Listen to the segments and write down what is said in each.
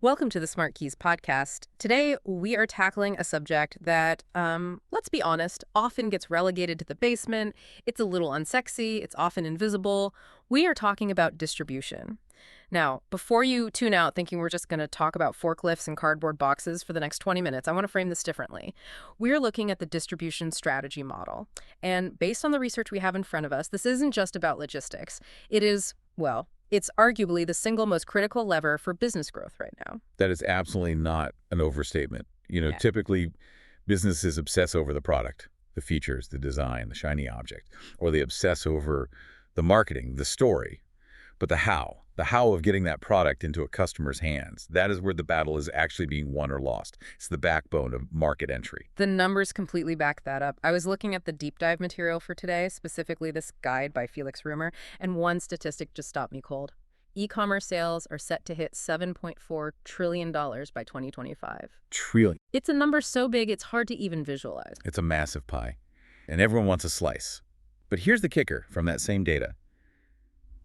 Welcome to the SmartKeys podcast. Today, we are tackling a subject that, let's be honest, often gets relegated to the basement. It's a little unsexy. It's often invisible. We are talking about distribution. Now, before you tune out thinking we're just going to talk about forklifts and cardboard boxes for the next 20 minutes, I want to frame this differently. We're looking at the distribution strategy model. And based on the research we have in front of us, this isn't just about logistics. It is, well, it's arguably the single most critical lever for business growth right now. That is absolutely not an overstatement. Yeah. Typically businesses obsess over the product, the features, the design, the shiny object, or they obsess over the marketing, the story. But the how of getting that product into a customer's hands, that is where the battle is actually being won or lost. It's the backbone of market entry. The numbers completely back that up. I was looking at the deep dive material for today, specifically this guide by Felix Römer, and one statistic just stopped me cold. E-commerce sales are set to hit $7.4 trillion by 2025. Trillion. It's a number so big it's hard to even visualize. It's a massive pie, and everyone wants a slice. But here's the kicker from that same data.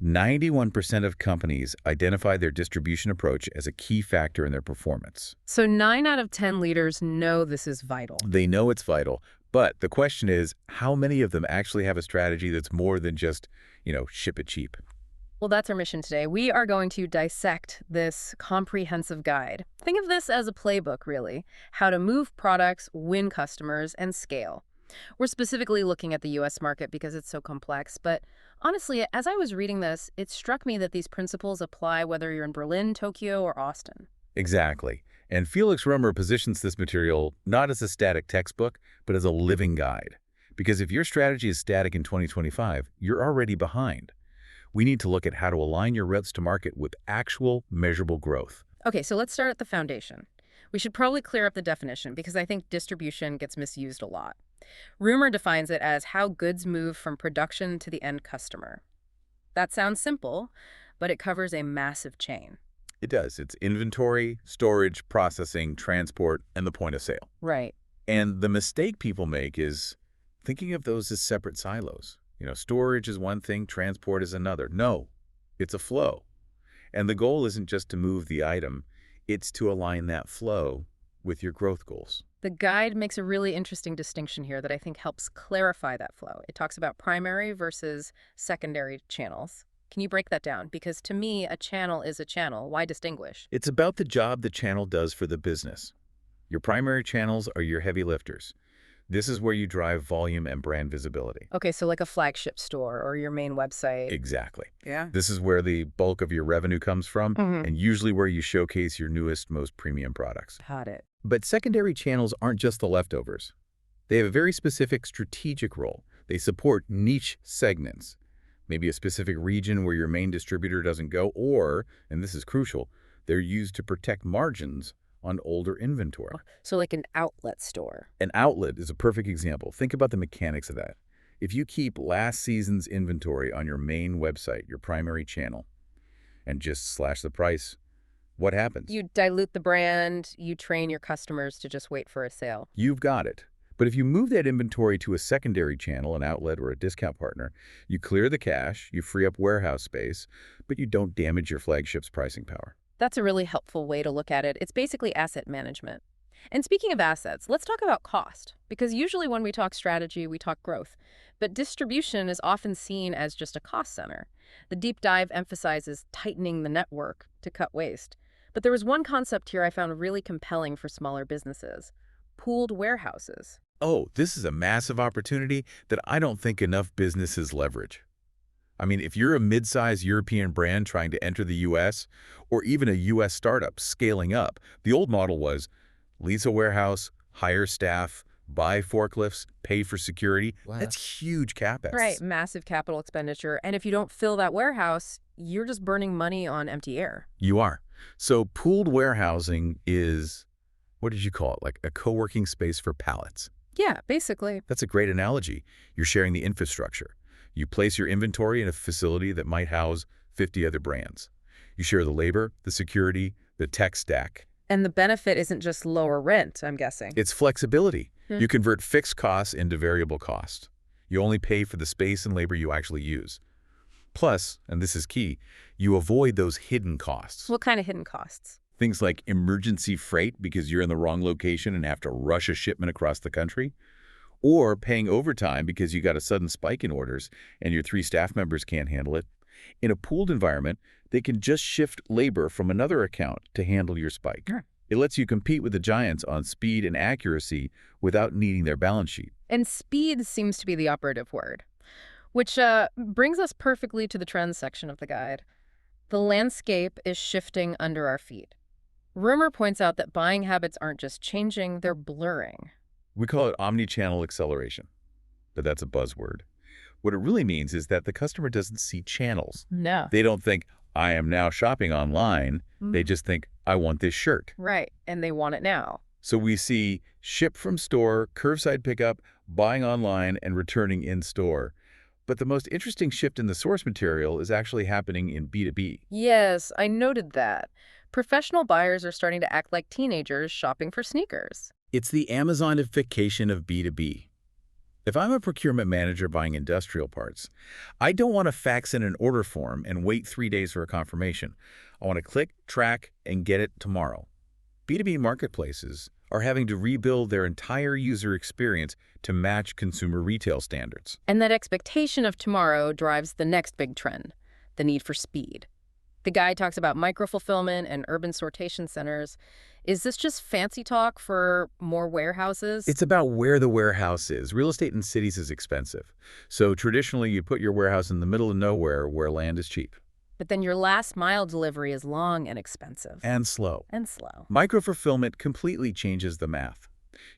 91% of companies identify their distribution approach as a key factor in their performance. So 9 out of 10 leaders know this is vital. They know it's vital, but the question is, how many of them actually have a strategy that's more than just, ship it cheap? Well, that's our mission today. We are going to dissect this comprehensive guide. Think of this as a playbook, really. How to move products, win customers, and scale. We're specifically looking at the U.S. market because it's so complex, but honestly, as I was reading this, it struck me that these principles apply whether you're in Berlin, Tokyo, or Austin. Exactly. And Felix Römer positions this material not as a static textbook, but as a living guide. Because if your strategy is static in 2025, you're already behind. We need to look at how to align your routes to market with actual measurable growth. Okay, so let's start at the foundation. We should probably clear up the definition because I think distribution gets misused a lot. Römer defines it as how goods move from production to the end customer. That sounds simple, but it covers a massive chain. It does. It's inventory, storage, processing, transport, and the point of sale. Right. And the mistake people make is thinking of those as separate silos. Storage is one thing, transport is another. No, it's a flow. And the goal isn't just to move the item, it's to align that flow with your growth goals. The guide makes a really interesting distinction here that I think helps clarify that flow. It talks about primary versus secondary channels. Can you break that down? Because to me, a channel is a channel. Why distinguish? It's about the job the channel does for the business. Your primary channels are your heavy lifters. This is where you drive volume and brand visibility. Okay, so like a flagship store or your main website. Exactly. Yeah. This is where the bulk of your revenue comes from, and usually where you showcase your newest, most premium products. Got it. But secondary channels aren't just the leftovers. They have a very specific strategic role. They support niche segments, maybe a specific region where your main distributor doesn't go, or, and this is crucial, they're used to protect margins on older inventory. So like an outlet store. An outlet is a perfect example. Think about the mechanics of that. If you keep last season's inventory on your main website, your primary channel, and just slash the price, what happens? You dilute the brand, you train your customers to just wait for a sale. You've got it. But if you move that inventory to a secondary channel, an outlet or a discount partner, you clear the cash, you free up warehouse space, but you don't damage your flagship's pricing power. That's a really helpful way to look at it. It's basically asset management. And speaking of assets, let's talk about cost, because usually when we talk strategy, we talk growth. But distribution is often seen as just a cost center. The deep dive emphasizes tightening the network to cut waste. But there was one concept here I found really compelling for smaller businesses: pooled warehouses. Oh, this is a massive opportunity that I don't think enough businesses leverage. I mean, if you're a mid-sized European brand trying to enter the U.S., or even a U.S. startup scaling up, the old model was lease a warehouse, hire staff, buy forklifts, pay for security. Wow. That's huge CapEx. Right, massive capital expenditure. And if you don't fill that warehouse, you're just burning money on empty air. You are. So pooled warehousing is, what did you call it, like a co-working space for pallets? Yeah, basically. That's a great analogy. You're sharing the infrastructure. You place your inventory in a facility that might house 50 other brands. You share the labor, the security, the tech stack. And the benefit isn't just lower rent, I'm guessing. It's flexibility. You convert fixed costs into variable costs. You only pay for the space and labor you actually use. Plus, and this is key, you avoid those hidden costs. What kind of hidden costs? Things like emergency freight because you're in the wrong location and have to rush a shipment across the country, or paying overtime because you got a sudden spike in orders and your 3 staff members can't handle it. In a pooled environment, they can just shift labor from another account to handle your spike. Sure. It lets you compete with the giants on speed and accuracy without needing their balance sheet. And speed seems to be the operative word, which brings us perfectly to the trends section of the guide. The landscape is shifting under our feet. Römer points out that buying habits aren't just changing, they're blurring. We call it omni-channel acceleration, but that's a buzzword. What it really means is that the customer doesn't see channels. No. They don't think, I am now shopping online. They just think, I want this shirt. Right, and they want it now. So we see ship from store, curbside pickup, buying online, and returning in store. But the most interesting shift in the source material is actually happening in B2B. Yes, I noted that. Professional buyers are starting to act like teenagers shopping for sneakers. It's the Amazonification of B2B. If I'm a procurement manager buying industrial parts, I don't want to fax in an order form and wait 3 days for a confirmation. I want to click, track, and get it tomorrow. B2B marketplaces are having to rebuild their entire user experience to match consumer retail standards. And that expectation of tomorrow drives the next big trend, the need for speed. The guide talks about micro-fulfillment and urban sortation centers. Is this just fancy talk for more warehouses? It's about where the warehouse is. Real estate in cities is expensive. So traditionally, you put your warehouse in the middle of nowhere where land is cheap. But then your last mile delivery is long and expensive. And slow. And slow. Micro-fulfillment completely changes the math.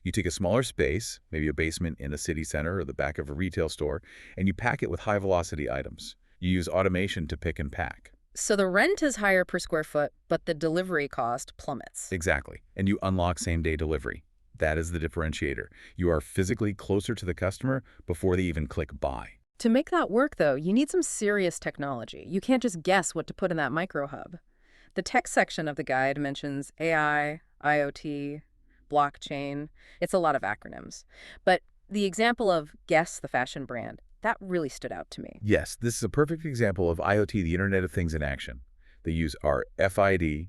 You take a smaller space, maybe a basement in a city center or the back of a retail store, and you pack it with high-velocity items. You use automation to pick and pack. So the rent is higher per square foot, but the delivery cost plummets. Exactly. And you unlock same-day delivery. That is the differentiator. You are physically closer to the customer before they even click buy. To make that work, though, you need some serious technology. You can't just guess what to put in that micro hub. The tech section of the guide mentions AI, IoT, blockchain. It's a lot of acronyms. But the example of Guess, the fashion brand, that really stood out to me. Yes, this is a perfect example of IoT, the Internet of Things in action. They use RFID,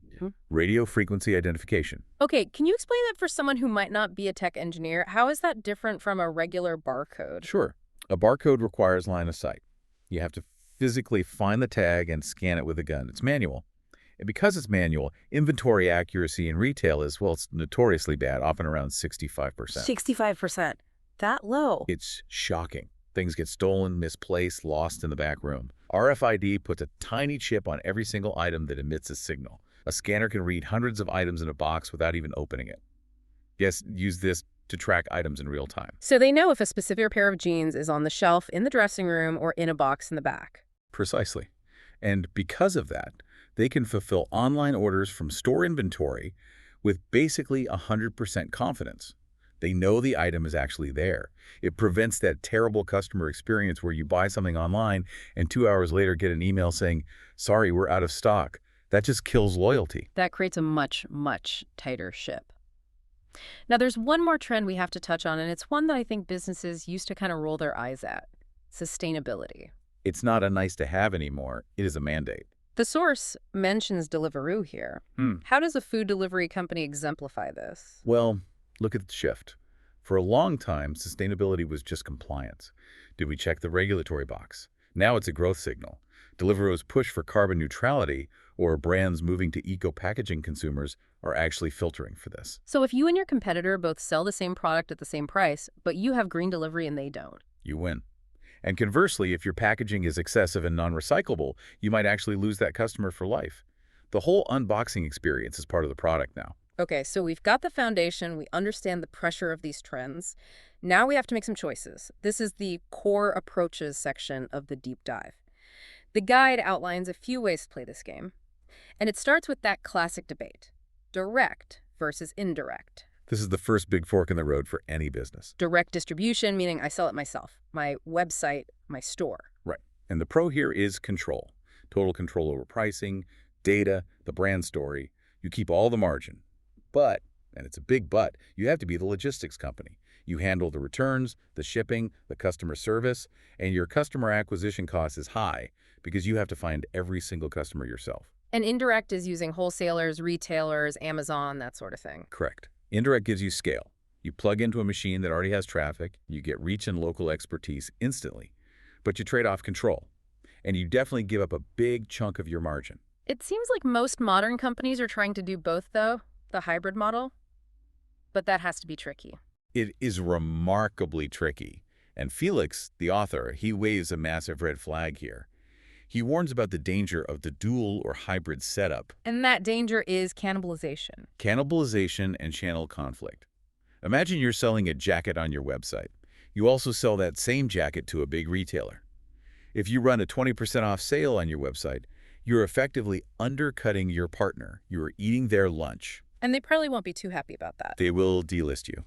radio frequency identification. Okay, can you explain that for someone who might not be a tech engineer? How is that different from a regular barcode? Sure. A barcode requires line of sight. You have to physically find the tag and scan it with a gun. It's manual. And because it's manual, inventory accuracy in retail is, well, it's notoriously bad, often around 65%. 65%. That low. It's shocking. Things get stolen, misplaced, lost in the back room. RFID puts a tiny chip on every single item that emits a signal. A scanner can read hundreds of items in a box without even opening it. Yes, use this to track items in real time. So they know if a specific pair of jeans is on the shelf in the dressing room or in a box in the back. Precisely. And because of that, they can fulfill online orders from store inventory with basically 100% confidence. They know the item is actually there. It prevents that terrible customer experience where you buy something online and 2 hours later get an email saying, sorry, we're out of stock. That just kills loyalty. That creates a much, much tighter ship. Now, there's one more trend we have to touch on, and it's one that I think businesses used to kind of roll their eyes at: sustainability. It's not a nice to have anymore. It is a mandate. The source mentions Deliveroo here. How does a food delivery company exemplify this? Well, look at the shift. For a long time, sustainability was just compliance. Did we check the regulatory box? Now it's a growth signal. Deliveroo's push for carbon neutrality or brands moving to eco-packaging consumers are actually filtering for this. So if you and your competitor both sell the same product at the same price, but you have green delivery and they don't, You win. And conversely, if your packaging is excessive and non-recyclable, you might actually lose that customer for life. The whole unboxing experience is part of the product now. Okay, so we've got the foundation, we understand the pressure of these trends. Now we have to make some choices. This is the core approaches section of the deep dive. The guide outlines a few ways to play this game, and it starts with that classic debate: direct versus indirect. This is the first big fork in the road for any business. Direct distribution, meaning I sell it myself, my website, my store. Right. And the pro here is control. Total control over pricing, data, the brand story. You keep all the margin. But, and it's a big but, you have to be the logistics company. You handle the returns, the shipping, the customer service, and your customer acquisition cost is high because you have to find every single customer yourself. And indirect is using wholesalers, retailers, Amazon, that sort of thing. Correct. Indirect gives you scale. You plug into a machine that already has traffic, you get reach and local expertise instantly, but you trade off control. And you definitely give up a big chunk of your margin. It seems like most modern companies are trying to do both, though, the hybrid model. But that has to be tricky. It is remarkably tricky. And Felix, the author, he waves a massive red flag here. He warns about the danger of the dual or hybrid setup, And that danger is cannibalization. cannibalization, and channel conflict. Imagine you're selling a jacket on your website. You also sell that same jacket to a big retailer. If you run a 20% off sale on your website, you're effectively undercutting your partner. You're eating their lunch. And they probably won't be too happy about that. They will delist you.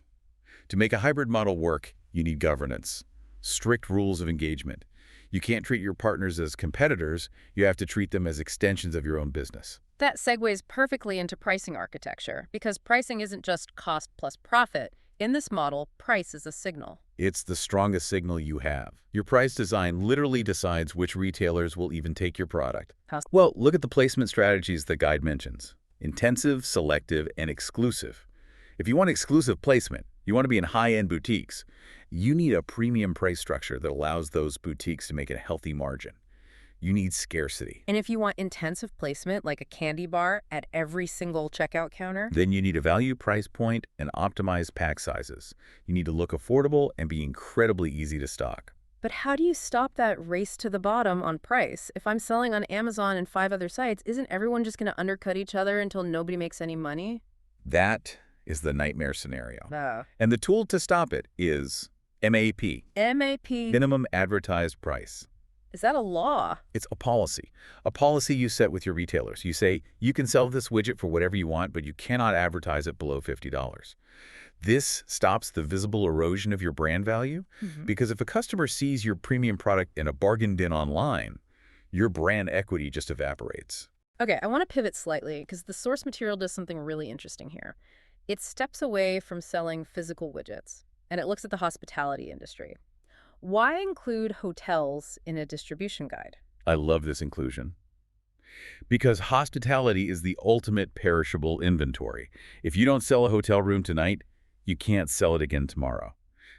To make a hybrid model work, you need governance, strict rules of engagement. You can't treat your partners as competitors. You have to treat them as extensions of your own business. That segues perfectly into pricing architecture, because pricing isn't just cost plus profit. In this model, price is a signal. It's the strongest signal you have. Your price design literally decides which retailers will even take your product. Well, look at the placement strategies the guide mentions. Intensive, selective, and exclusive. If you want exclusive placement, you want to be in high-end boutiques, you need a premium price structure that allows those boutiques to make a healthy margin. You need scarcity. And if you want intensive placement, like a candy bar at every single checkout counter, Then you need a value price point and optimized pack sizes. You need to look affordable and be incredibly easy to stock. but how do you stop that race to the bottom on price? If I'm selling on Amazon and 5 other sites, isn't everyone just going to undercut each other until nobody makes any money? That is the nightmare scenario. No. And the tool to stop it is MAP, MAP, minimum advertised price. is that a law? It's a policy you set with your retailers. You say, you can sell this widget for whatever you want, but you cannot advertise it below $50. This stops the visible erosion of your brand value, because if a customer sees your premium product in a bargain bin online, your brand equity just evaporates. Okay, I want to pivot slightly because the source material does something really interesting here. It steps away from selling physical widgets, and it looks at the hospitality industry. Why include hotels in a distribution guide? I love this inclusion. Because hospitality is the ultimate perishable inventory. If you don't sell a hotel room tonight, you can't sell it again tomorrow.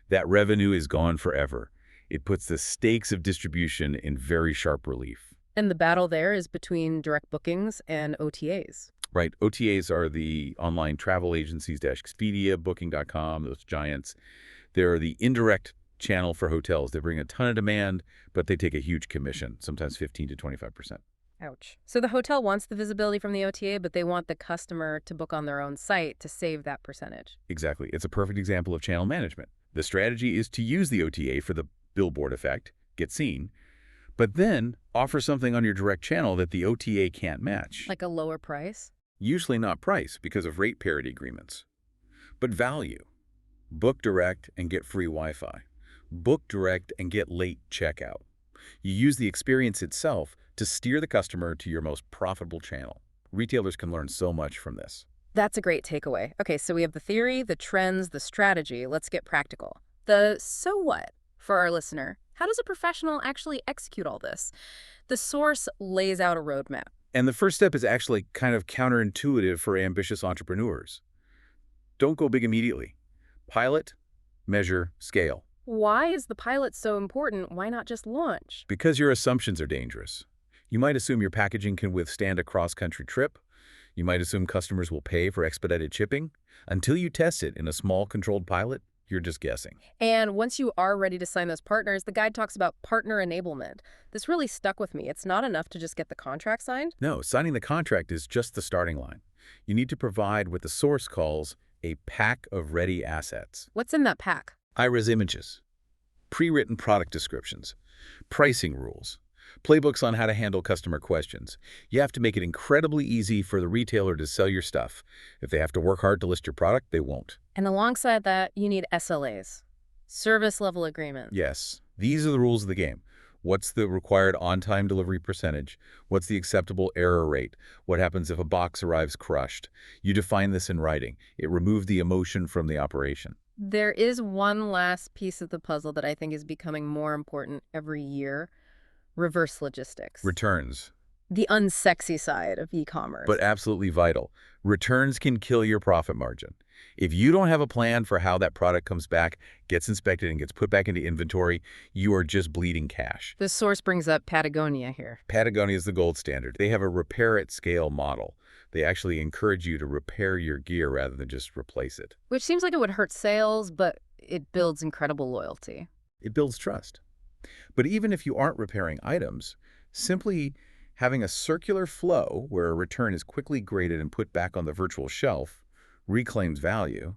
That revenue is gone forever. It puts the stakes of distribution in very sharp relief. And the battle there is between direct bookings and OTAs. Right, OTAs are the online travel agencies, Expedia, Booking.com, those giants. They're the indirect channel for hotels. They bring a ton of demand, but they take a huge commission, sometimes 15 to 25%. Ouch. So the hotel wants the visibility from the OTA, but they want the customer to book on their own site to save that percentage. Exactly. It's a perfect example of channel management. The strategy is to use the OTA for the billboard effect, get seen, but then offer something on your direct channel that the OTA can't match. Like a lower price? Usually not price because of rate parity agreements, but value. Book direct and get free Wi-Fi. Book direct and get late checkout. You use the experience itself to steer the customer to your most profitable channel. Retailers can learn so much from this. That's a great takeaway. Okay, so we have the theory, the trends, the strategy. Let's get practical. The so what for our listener. How does a professional actually execute all this? The source lays out a roadmap. And the first step is actually kind of counterintuitive for ambitious entrepreneurs. Don't go big immediately. Pilot, measure, scale. Why is the pilot so important? Why not just launch? Because your assumptions are dangerous. You might assume your packaging can withstand a cross-country trip. You might assume customers will pay for expedited shipping. Until you test it in a small, controlled pilot, you're just guessing. And once you are ready to sign those partners, the guide talks about partner enablement. This really stuck with me. It's not enough to just get the contract signed. No, signing the contract is just the starting line. You need to provide what the source calls a pack of ready assets. What's in that pack? IRAS images, pre-written product descriptions, pricing rules, playbooks on how to handle customer questions. You have to make it incredibly easy for the retailer to sell your stuff. If they have to work hard to list your product, they won't. And alongside that, you need SLAs, service level agreement. Yes, these are the rules of the game. What's the required on-time delivery percentage? What's the acceptable error rate? What happens if a box arrives crushed? You define this in writing. It removes the emotion from the operation. There is one last piece of the puzzle that I think is becoming more important every year: reverse logistics. Returns. The unsexy side of but e-commerce. absolutely vital. Returns can kill your profit margin. If you don't have a plan for how that product comes back, gets inspected, and gets put back into inventory, you are just bleeding cash. This source brings up Patagonia here. Patagonia is the gold standard. They have a repair at scale model. They actually encourage you to repair your gear rather than just replace it. Which seems like it would hurt sales, but it builds incredible loyalty. It builds trust. But even if you aren't repairing items, simply having a circular flow where a return is quickly graded and put back on the virtual shelf reclaims value.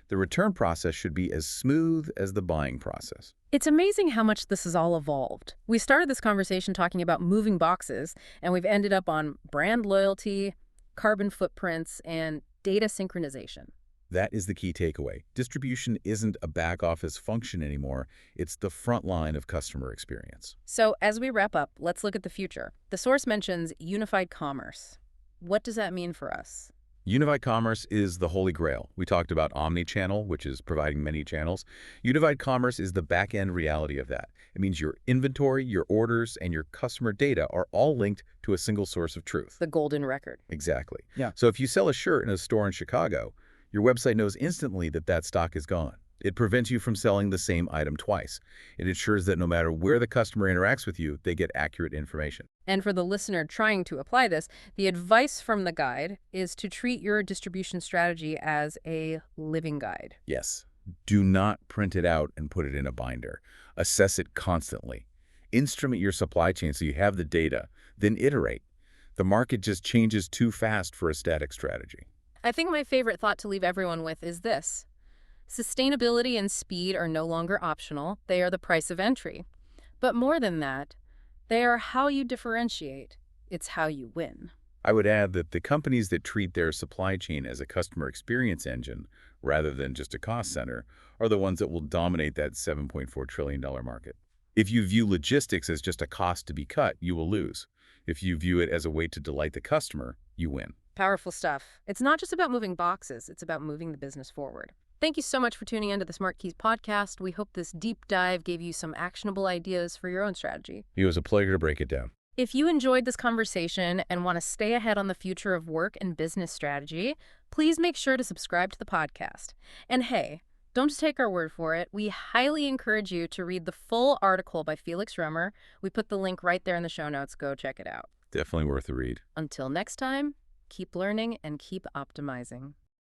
The return process should be as smooth as the buying process. It's amazing how much this has all evolved. We started this conversation talking about moving boxes, and we've ended up on brand loyalty, carbon footprints, and data synchronization. That is the key takeaway. Distribution isn't a back office function anymore. It's the front line of customer experience. So as we wrap up, let's look at the future. The source mentions unified commerce. What does that mean for us? Unified commerce is the holy grail. We talked about omni-channel, which is providing many channels. Unified commerce is the back-end reality of that. It means your inventory, your orders, and your customer data are all linked to a single source of truth. The golden record. Exactly. Yeah. So if you sell a shirt in a store in Chicago, your website knows instantly that that stock is gone. It prevents you from selling the same item twice. It ensures that no matter where the customer interacts with you, they get accurate information. And for the listener trying to apply this, the advice from the guide is to treat your distribution strategy as a living guide. Yes. Do not print it out and put it in a binder. Assess it constantly. Instrument your supply chain so you have the data, then iterate. The market just changes too fast for a static strategy. I think my favorite thought to leave everyone with is this. Sustainability and speed are no longer optional. They are the price of entry. But more than that, they are how you differentiate. It's how you win. I would add that the companies that treat their supply chain as a customer experience engine rather than just a cost center are the ones that will dominate that $7.4 trillion market. If you view logistics as just a cost to be cut, you will lose. If you view it as a way to delight the customer, you win. Powerful stuff. It's not just about moving boxes, it's about moving the business forward. Thank you so much for tuning into the SmartKeys podcast. We hope this deep dive gave you some actionable ideas for your own strategy. It was a pleasure to break it down. If you enjoyed this conversation and want to stay ahead on the future of work and business strategy, please make sure to subscribe to the podcast. And hey, don't just take our word for it. We highly encourage you to read the full article by Felix Römer. We put the link right there in the show notes. Go check it out. Definitely worth the read. Until next time, keep learning and keep optimizing.